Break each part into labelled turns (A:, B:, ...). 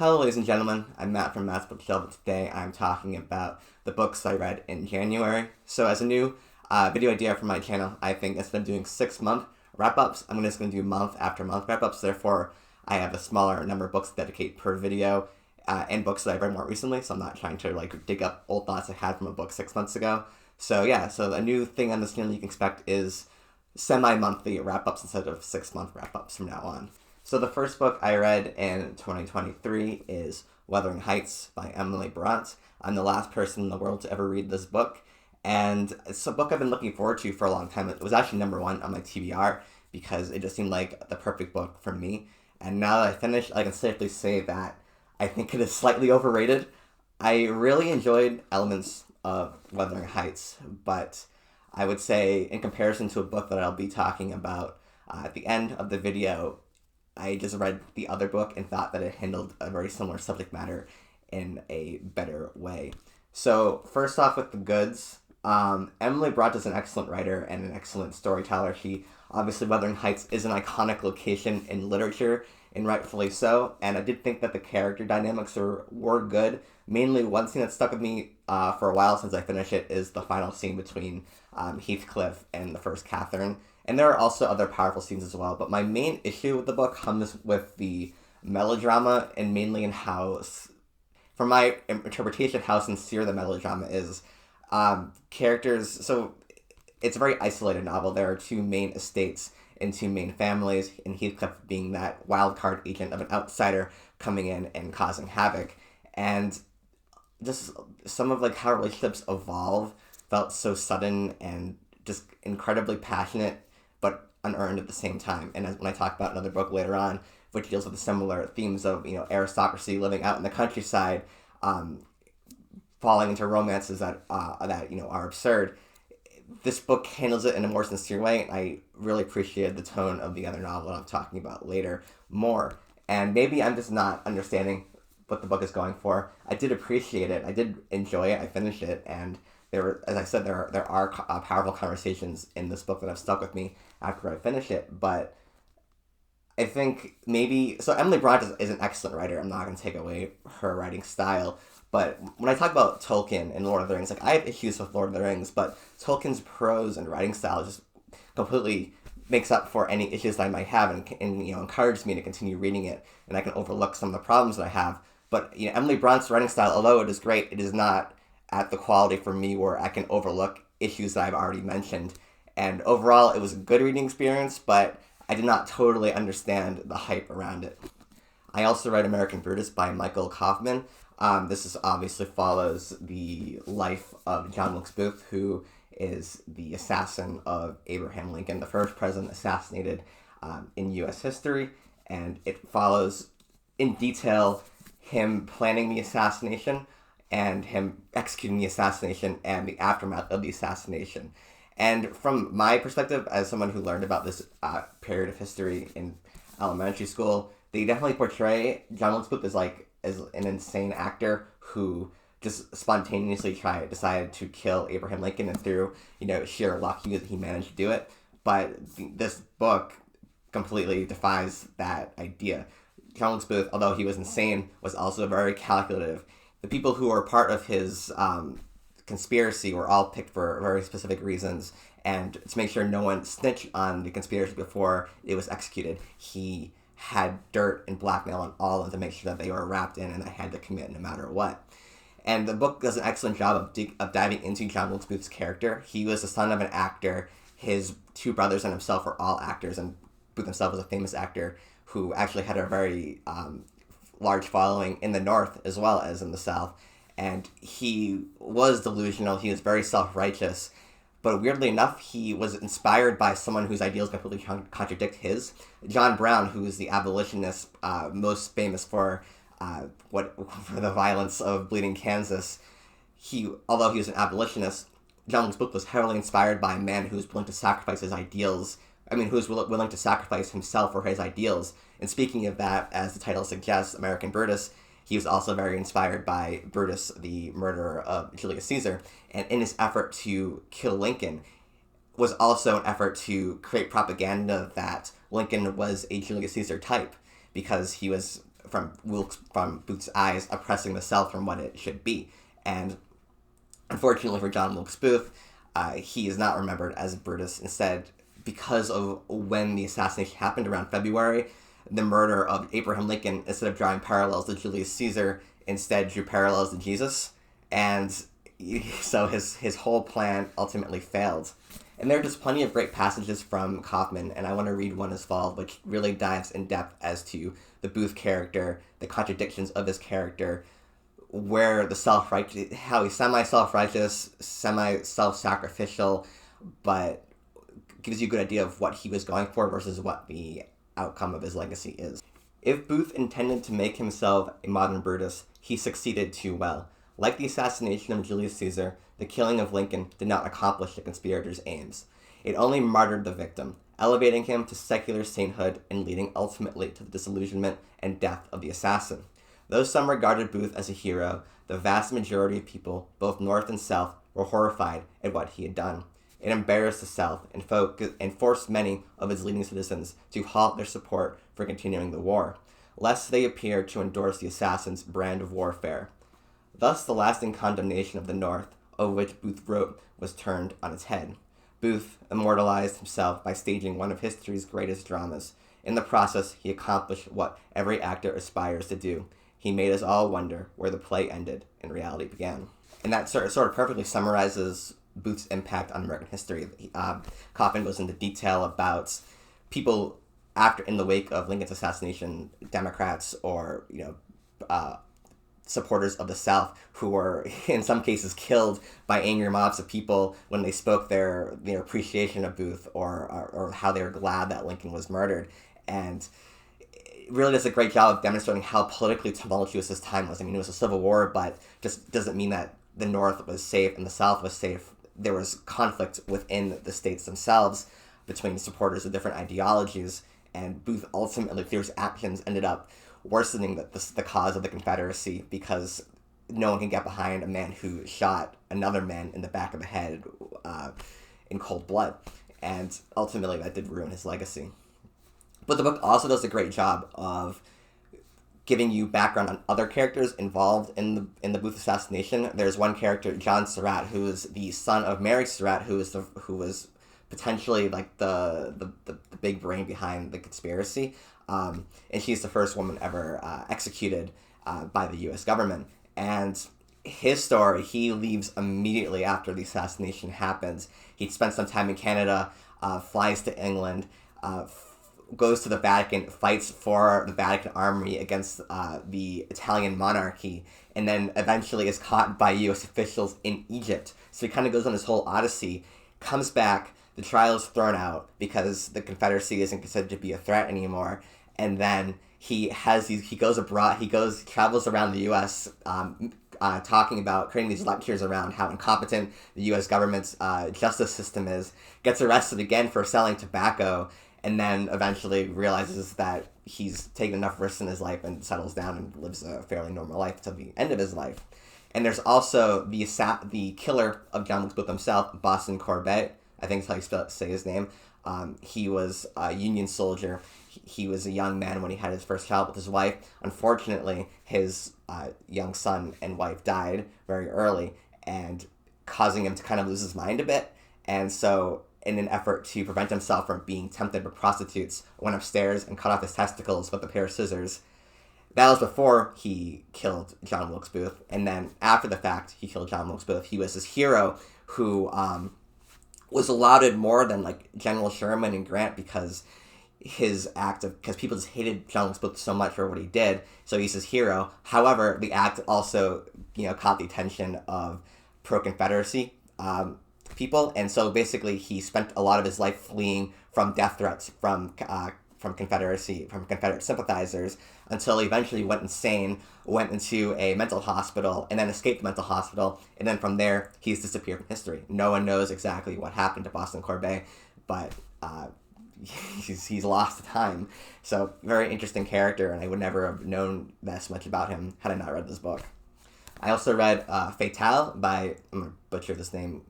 A: Hello, ladies and gentlemen. I'm Matt from Matt's Bookshelf, and today I'm talking about the books I read in January. So, as a new video idea for my channel, I think instead of doing 6-month wrap-ups, I'm just going to do month after month wrap-ups. Therefore, I have a smaller number of books to dedicate per video, and books that I've read more recently. So I'm not trying to dig up old thoughts I had from a book 6 months ago. So yeah, so a new thing on this channel you can expect is semi-monthly wrap-ups instead of 6-month wrap-ups from now on. So the first book I read in 2023 is Wuthering Heights by Emily Brutus. I'm the last person in the world to ever read this book, and it's a book I've been looking forward to for a long time. It was actually number one on my TBR because it just seemed like the perfect book for me. And now that I finished, I can safely say that I think it is slightly overrated. I really enjoyed elements of Wuthering Heights, but I would say in comparison to a book that I'll be talking about at the end of the video, I just read the other book and thought that it handled a very similar subject matter in a better way. So first off with the goods, Emily Brutus is an excellent writer and an excellent storyteller. Obviously Wuthering Heights is an iconic location in literature, and rightfully so, and I did think that the character dynamics were good. Mainly one scene that stuck with me for a while since I finished it is the final scene between Heathcliff and the first Catherine. And there are also other powerful scenes as well, but my main issue with the book comes with the melodrama, and mainly in how, from my interpretation, how sincere the melodrama is. Characters, so it's a very isolated novel. There are two main estates and two main families, and Heathcliff being that wild card agent of an outsider coming in and causing havoc. And just some of how relationships evolve felt so sudden and just incredibly passionate, but unearned at the same time. And when I talk about another book later on, which deals with the similar themes of aristocracy living out in the countryside, falling into romances that are absurd, this book handles it in a more sincere way, and I really appreciated the tone of the other novel that I'm talking about later more. And maybe I'm just not understanding what the book is going for. I did appreciate it. I did enjoy it. I finished it, and as I said, there are powerful conversations in this book that have stuck with me after I finish it. But I think so Emily Brutus is an excellent writer. I'm not going to take away her writing style. But when I talk about Tolkien and Lord of the Rings, I have issues with Lord of the Rings, but Tolkien's prose and writing style just completely makes up for any issues that I might have, and encourages me to continue reading it, and I can overlook some of the problems that I have. But Emily Brunt's writing style, although it is great, it is not at the quality for me where I can overlook issues that I've already mentioned. And overall, it was a good reading experience, but I did not totally understand the hype around it. I also read American Brutus by Michael Kaufman. This obviously follows the life of John Wilkes Booth, who is the assassin of Abraham Lincoln, the first president assassinated in U.S. history, and it follows in detail him planning the assassination and him executing the assassination and the aftermath of the assassination. And from my perspective, as someone who learned about this period of history in elementary school, they definitely portray John Wilkes Booth as an insane actor who just spontaneously decided to kill Abraham Lincoln, and through sheer luck he managed to do it. But this book completely defies that idea. John Wilkes Booth, although he was insane, was also very calculative. The people who were part of his conspiracy were all picked for very specific reasons, and to make sure no one snitched on the conspiracy before it was executed, he had dirt and blackmail on all of them to make sure that they were wrapped in and they had to commit no matter what. And the book does an excellent job of diving into John Wilkes Booth's character. He was the son of an actor. His two brothers and himself were all actors, and Booth himself was a famous actor who actually had a very large following in the North as well as in the South. And he was delusional. He was very self-righteous. But weirdly enough, he was inspired by someone whose ideals completely contradict his. John Brown, who is the abolitionist most famous for the violence of Bleeding Kansas, although he was an abolitionist, John Wilkes Booth was heavily inspired by a man who was willing to sacrifice his ideals. Who was willing to sacrifice himself for his ideals. And speaking of that, as the title suggests, American Brutus, he was also very inspired by Brutus, the murderer of Julius Caesar. And in his effort to kill Lincoln was also an effort to create propaganda that Lincoln was a Julius Caesar type, because he was from Booth's eyes, oppressing the South from what it should be. And unfortunately for John Wilkes Booth, he is not remembered as Brutus. Instead, because of when the assassination happened around February, the murder of Abraham Lincoln, instead of drawing parallels to Julius Caesar, instead drew parallels to Jesus. And so his whole plan ultimately failed. And there are just plenty of great passages from Kaufman, and I want to read one as follows, which really dives in depth as to the Booth character, the contradictions of his character, where the self-righteous, how he's semi-self-righteous, semi-self-sacrificial, but gives you a good idea of what he was going for versus what the outcome of his legacy is. If Booth intended to make himself a modern Brutus, he succeeded too well. Like the assassination of Julius Caesar, the killing of Lincoln did not accomplish the conspirators' aims. It only martyred the victim, elevating him to secular sainthood and leading ultimately to the disillusionment and death of the assassin. Though some regarded Booth as a hero, the vast majority of people, both North and South, were horrified at what he had done. It embarrassed the South and forced many of its leading citizens to halt their support for continuing the war, lest they appear to endorse the assassin's brand of warfare. Thus, the lasting condemnation of the North, of which Booth wrote, was turned on its head. Booth immortalized himself by staging one of history's greatest dramas. In the process, he accomplished what every actor aspires to do. He made us all wonder where the play ended and reality began. And that sort of perfectly summarizes Booth's impact on American history. Kaufman goes into detail about people in the wake of Lincoln's assassination, Democrats or supporters of the South, who were in some cases killed by angry mobs of people when they spoke their appreciation of Booth or how they were glad that Lincoln was murdered. And it really does a great job of demonstrating how politically tumultuous this time was. I mean, it was a civil war, but just doesn't mean that the North was safe and the South was safe. There was conflict within the states themselves between supporters of different ideologies, and Booth ultimately, through his actions, ended up worsening the cause of the Confederacy, because no one can get behind a man who shot another man in the back of the head in cold blood, and ultimately that did ruin his legacy. But the book also does a great job of giving you background on other characters involved in the Booth assassination. There's one character, John Surratt, who is the son of Mary Surratt, who was potentially like the big brain behind the conspiracy. And she's the first woman ever executed by the U.S. government. And his story, he leaves immediately after the assassination happens. He spends some time in Canada, flies to England, goes to the Vatican, fights for the Vatican army against the Italian monarchy, and then eventually is caught by U.S. officials in Egypt. So he kind of goes on this whole odyssey, comes back, the trial is thrown out because the Confederacy isn't considered to be a threat anymore, and then he goes abroad, travels around the U.S., talking about, creating these lectures around how incompetent the U.S. government's justice system is, gets arrested again for selling tobacco, and then eventually realizes that he's taken enough risks in his life and settles down and lives a fairly normal life till the end of his life. And there's also the killer of John Wilkes Booth himself, Boston Corbett, I think is how you say his name. He was a Union soldier. He was a young man when he had his first child with his wife. Unfortunately, his young son and wife died very early, and causing him to kind of lose his mind a bit. And so, in an effort to prevent himself from being tempted by prostitutes, went upstairs and cut off his testicles with a pair of scissors. That was before he killed John Wilkes Booth, and then after the fact, he killed John Wilkes Booth. He was this hero who was lauded more than like General Sherman and Grant because because people just hated John Wilkes Booth so much for what he did, so he's his hero. However, the act also, caught the attention of pro-Confederacy people, and so basically he spent a lot of his life fleeing from death threats from Confederate sympathizers, until he eventually went insane, went into a mental hospital, and then escaped the mental hospital, and then from there he's disappeared from history. No one knows exactly what happened to Boston Corbett, but he's lost to time. So very interesting character, and I would never have known this much about him had I not read this book. I also read Fatale by, I'm going to butcher this name,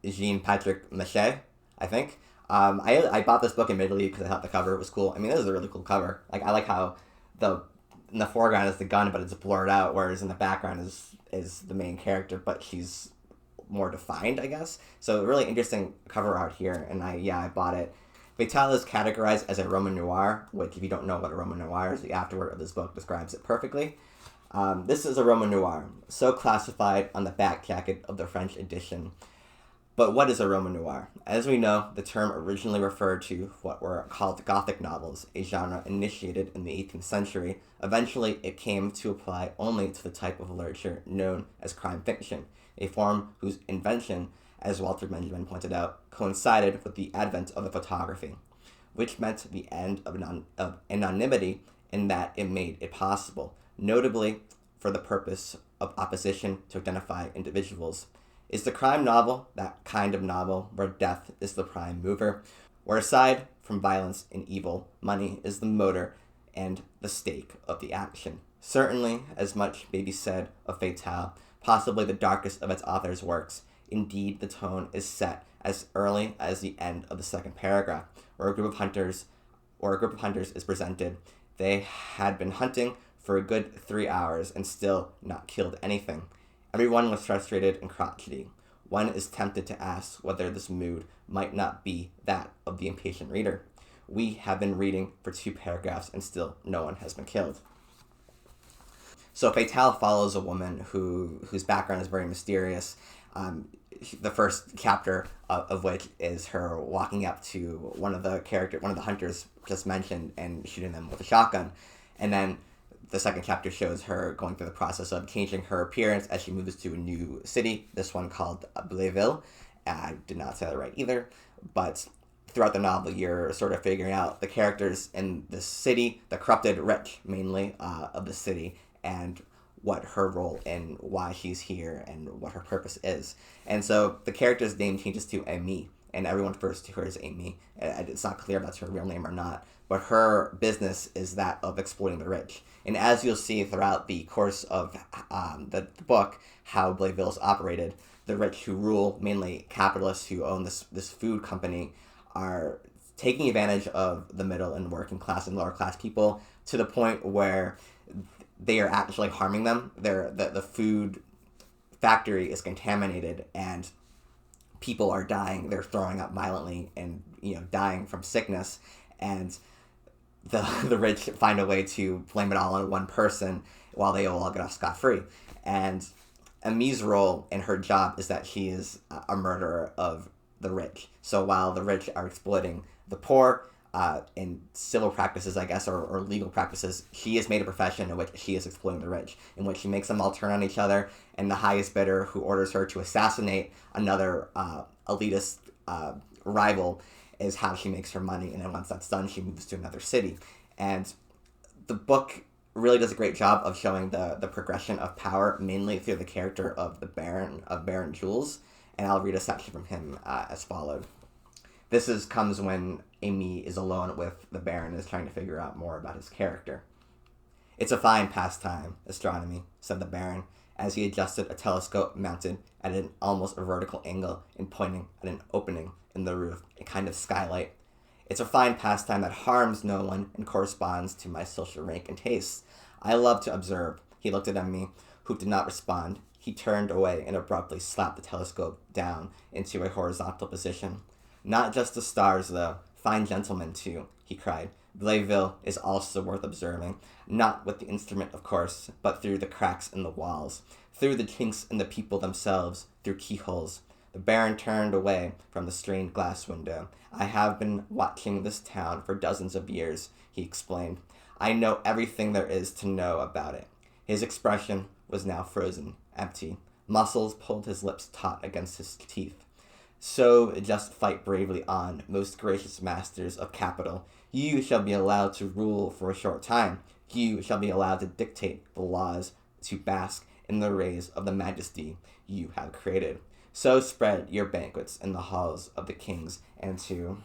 A: Eugene Onegin, I think. I bought this book admittedly because I thought the cover was cool. I mean, this is a really cool cover. Like, I like how in the foreground is the gun, but it's blurred out, whereas in the background is the main character, but she's more defined, I guess. So really interesting cover art here, and I bought it. Fatale is categorized as a Roman noir, which, if you don't know what a Roman noir is, the afterword of this book describes it perfectly. This is a Roman noir, so classified on the back jacket of the French edition. But what is a Roman noir? As we know, the term originally referred to what were called Gothic novels, a genre initiated in the 18th century. Eventually, it came to apply only to the type of literature known as crime fiction, a form whose invention, as Walter Benjamin pointed out, coincided with the advent of the photography, which meant the end of anonymity in that it made it possible, notably for the purpose of opposition to identify individuals. Is the crime novel that kind of novel where death is the prime mover, where aside from violence and evil, money is the motor and the stake of the action? Certainly, as much may be said of Fatale, possibly the darkest of its author's works. Indeed, the tone is set as early as the end of the second paragraph, where a group of hunters is presented. They had been hunting for a good 3 hours and still not killed anything. Everyone was frustrated and crotchety. One is tempted to ask whether this mood might not be that of the impatient reader. We have been reading for 2 paragraphs and still no one has been killed. So Fatale follows a woman whose background is very mysterious. The first chapter of which is her walking up to one of the hunters just mentioned and shooting them with a shotgun. And then the second chapter shows her going through the process of changing her appearance as she moves to a new city, this one called Blainville. I did not say that right either, but throughout the novel you're sort of figuring out the characters in the city, the corrupted rich mainly of the city, and what her role and why she's here and what her purpose is. And so the character's name changes to Amy, and everyone refers to her as Amy. It's not clear if that's her real name or not, but her business is that of exploiting the rich. And as you'll see throughout the course of the book, how Blainville is operated, the rich who rule, mainly capitalists who own this food company, are taking advantage of the middle and working class and lower class people to the point where they are actually harming them. The food factory is contaminated and people are dying. They're throwing up violently and dying from sickness, and the rich find a way to blame it all on one person while they all get off scot-free. And Ami's role in her job is that she is a murderer of the rich. So while the rich are exploiting the poor in civil practices, I guess, or legal practices, she has made a profession in which she is exploiting the rich, in which she makes them all turn on each other, and the highest bidder who orders her to assassinate another elitist rival is how she makes her money. And then once that's done, she moves to another city. And the book really does a great job of showing the progression of power, mainly through the character of Baron Jules. And I'll read a section from him as followed. This comes when Amy is alone with the Baron and is trying to figure out more about his character. "It's a fine pastime, astronomy," said the Baron, as he adjusted a telescope mounted at an almost vertical angle and pointing at an opening in the roof, a kind of skylight. "It's a fine pastime that harms no one and corresponds to my social rank and tastes. I love to observe." He looked at Amy, who did not respond. He turned away and abruptly slapped the telescope down into a horizontal position. "Not just the stars, though. Fine gentlemen, too," he cried. "Blainville is also worth observing. Not with the instrument, of course, but through the cracks in the walls, through the chinks in the people themselves, through keyholes." The Baron turned away from the stained glass window. "I have been watching this town for dozens of years," he explained. "I know everything there is to know about it." His expression was now frozen, empty. Muscles pulled his lips taut against his teeth. "So just fight bravely on, most gracious masters of capital. You shall be allowed to rule for a short time. You shall be allowed to dictate the laws, to bask in the rays of the majesty you have created. So spread your banquets in the halls of the kings, and to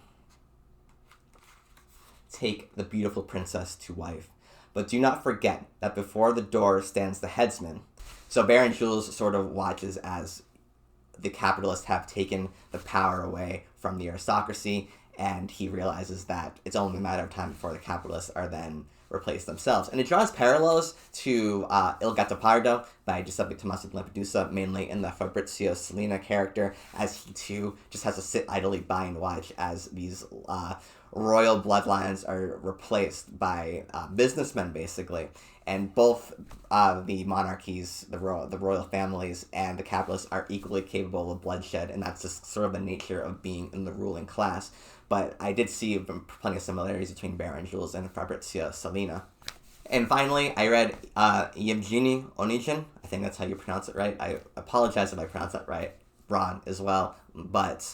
A: take the beautiful princess to wife. But do not forget that before the door stands the headsman." So Baron Jules sort of watches as the capitalists have taken the power away from the aristocracy, and he realizes that it's only a matter of time before the capitalists are then replace themselves. And it draws parallels to Il Gattopardo by Giuseppe Tommaso di Lampedusa, mainly in the Fabrizio Selina character, as he too just has to sit idly by and watch as these royal bloodlines are replaced by businessmen, basically. And both the monarchies, the royal families, and the capitalists are equally capable of bloodshed, and that's just sort of the nature of being in the ruling class. But I did see plenty of similarities between Baron Jules and Fabrizio Selina. And finally, I read Eugene Onegin. I think that's how you pronounce it, right? I apologize if I pronounce that wrong as well. But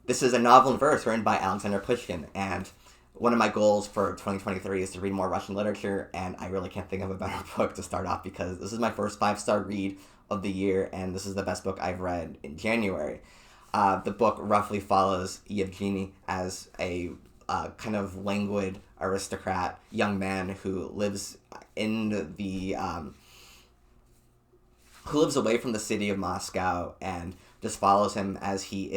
A: this is a novel in verse written by Alexander Pushkin, and one of my goals for 2023 is to read more Russian literature, and I really can't think of a better book to start off because this is my first 5-star read of the year, and this is the best book I've read in January. The book roughly follows Yevgeny as a kind of languid aristocrat young man who lives in the who lives away from the city of Moscow, and just follows him as he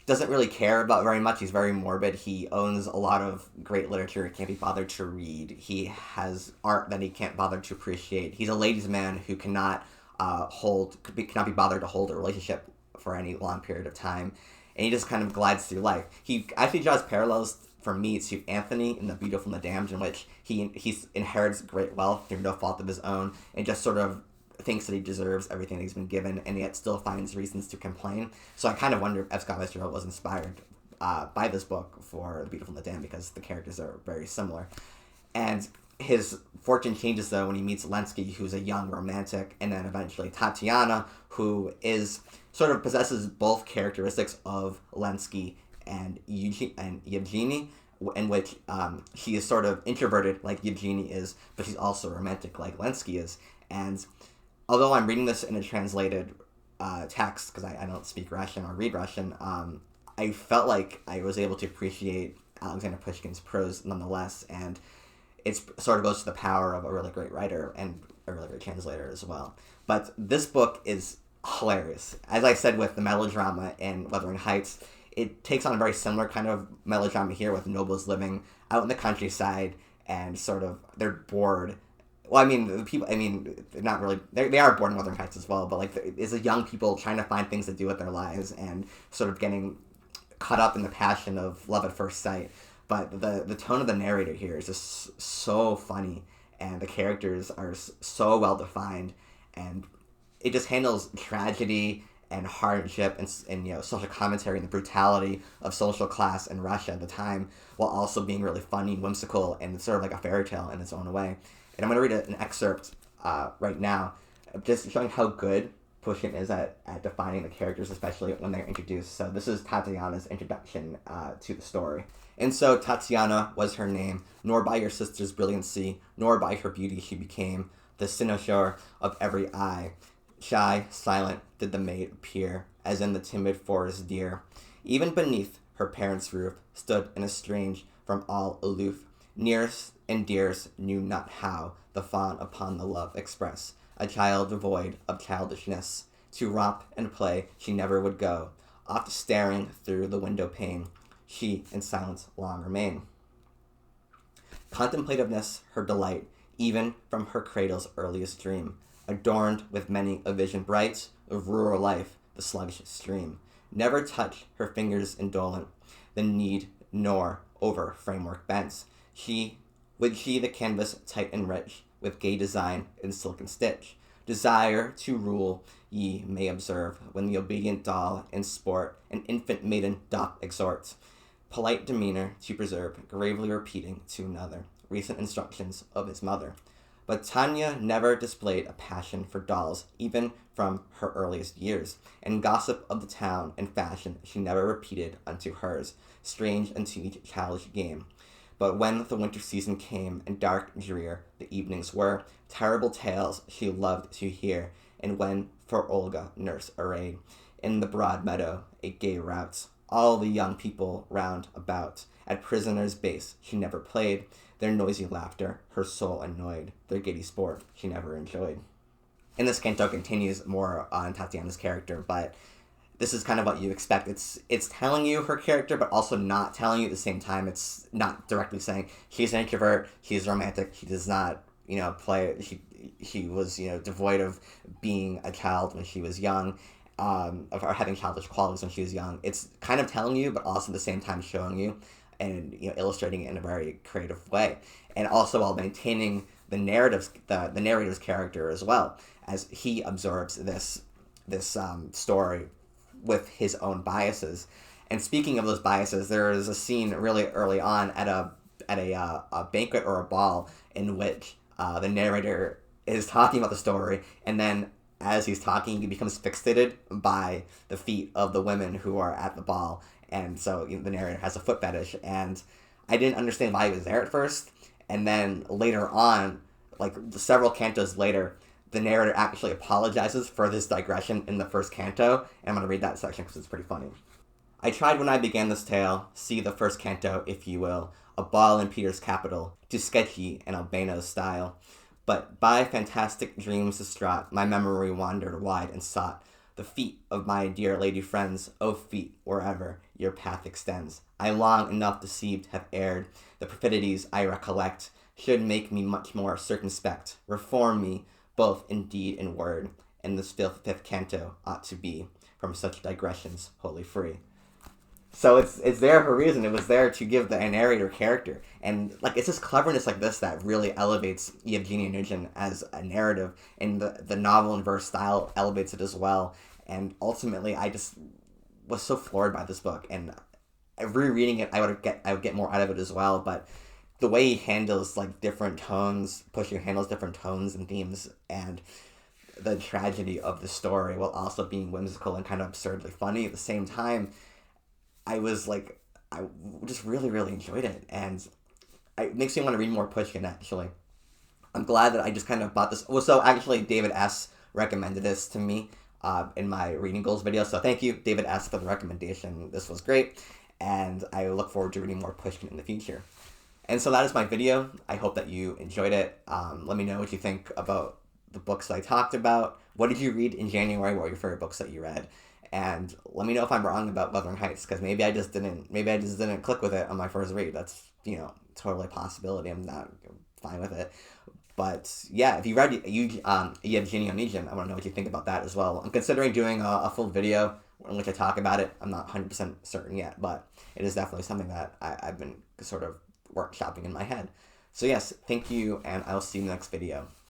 A: doesn't really care about very much. He's very morbid. He owns a lot of great literature he can't be bothered to read. He has art that he can't bother to appreciate. He's a ladies' man who cannot be bothered to hold a relationship for any long period of time. And he just kind of glides through life. He actually draws parallels for me to Anthony in The Beautiful and the Damned, in which he inherits great wealth through no fault of his own, and just sort of thinks that he deserves everything that he's been given, and yet still finds reasons to complain. So I kind of wonder if Scott Fitzgerald was inspired by this book for The Beautiful and the Damned, because the characters are very similar. And his fortune changes, though, when he meets Lenski, who's a young romantic, and then eventually Tatiana, who possesses both characteristics of Lenski and Yevgeny, in which she is sort of introverted like Yevgeny is, but she's also romantic like Lenski is. And although I'm reading this in a translated text, because I don't speak Russian or read Russian, I felt like I was able to appreciate Alexander Pushkin's prose nonetheless, and it sort of goes to the power of a really great writer and a really great translator as well. But this book is hilarious. As I said with the melodrama in Wuthering Heights, it takes on a very similar kind of melodrama here, with nobles living out in the countryside and sort of they're bored. Well, I mean, the people, not really, they are bored in Wuthering Heights as well, but like, it's a young people trying to find things to do with their lives and sort of getting caught up in the passion of love at first sight. But the tone of the narrator here is just so funny, and the characters are so well defined, and it just handles tragedy and hardship and social commentary and the brutality of social class in Russia at the time, while also being really funny and whimsical and sort of like a fairy tale in its own way. And I'm going to read an excerpt right now, just showing how good Pushkin is at defining the characters, especially when they're introduced. So this is Tatiana's introduction to the story. And so Tatiana was her name, nor by your sister's brilliancy, nor by her beauty she became the cynosure of every eye. Shy, silent, did the maid appear, as in the timid forest deer. Even beneath her parents' roof stood in a strange, from all aloof. Nearest and dearest knew not how the fawn upon the love express. A child devoid of childishness. To romp and play she never would go. Oft staring through the window pane, she in silence long remain. Contemplativeness her delight, even from her cradle's earliest dream, adorned with many a vision bright of rural life, the sluggish stream. Never touch her fingers indolent, the need nor over framework bent. Would she the canvas tight and rich, with gay design and silken stitch. Desire to rule ye may observe, when the obedient doll in sport an infant maiden doth exhort. Polite demeanor to preserve, gravely repeating to another recent instructions of his mother. But Tanya never displayed a passion for dolls, even from her earliest years, and gossip of the town and fashion she never repeated unto hers, strange unto each childish game. But when the winter season came, and dark and drear the evenings were, terrible tales she loved to hear, and when for Olga nurse arrayed, in the broad meadow a gay rout, all the young people round about, at prisoners' base she never played, their noisy laughter her soul annoyed, their giddy sport she never enjoyed. And this canto continues more on Tatiana's character, but this is kind of what you expect. It's telling you her character, but also not telling you at the same time. It's not directly saying she's an introvert, she's romantic, she does not, play. She was, devoid of being a child when she was young, or having childish qualities when she was young. It's kind of telling you, but also at the same time showing you, and illustrating it in a very creative way, and also while maintaining the narrator's character as well, as he absorbs this story with his own biases. And speaking of those biases, there is a scene really early on at a banquet or a ball in which the narrator is talking about the story, and then as he's talking, he becomes fixated by the feet of the women who are at the ball, and so the narrator has a foot fetish, and I didn't understand why he was there at first, and then later on, like several cantos later, the narrator actually apologizes for this digression in the first canto, and I'm going to read that section because it's pretty funny. I tried when I began this tale, see the first canto, if you will, a ball in Peter's capital, to sketchy and Albano's style. But by fantastic dreams distraught, my memory wandered wide and sought the feet of my dear lady friends, O feet, wherever your path extends. I long enough deceived have erred, the perfidies I recollect should make me much more circumspect, reform me, both in deed and word, and this fifth canto ought to be from such digressions wholly free. So it's there for a reason. It was there to give the narrator character, and like it's just cleverness like this that really elevates Eugene Onegin as a narrative, and the novel and verse style elevates it as well. And ultimately, I just was so floored by this book, and rereading it, I would get more out of it as well. But the way he handles like different tones, handles different tones and themes, and the tragedy of the story, while also being whimsical and kind of absurdly funny at the same time. I just really, really enjoyed it, and it makes me want to read more Pushkin, actually. I'm glad that I just kind of bought this. Well, so actually, David S. recommended this to me in my reading goals video, so thank you, David S., for the recommendation. This was great, and I look forward to reading more Pushkin in the future. And so that is my video. I hope that you enjoyed it. Let me know what you think about the books that I talked about. What did you read in January? What were your favorite books that you read? And let me know if I'm wrong about Wuthering Heights, because maybe I just didn't click with it on my first read. That's, totally a possibility. I'm not fine with it. But yeah, if you read Eugene Onegin, I want to know what you think about that as well. I'm considering doing a full video in which I talk about it. I'm not 100% certain yet, but it is definitely something that I've been sort of workshopping in my head. So yes, thank you, and I'll see you in the next video.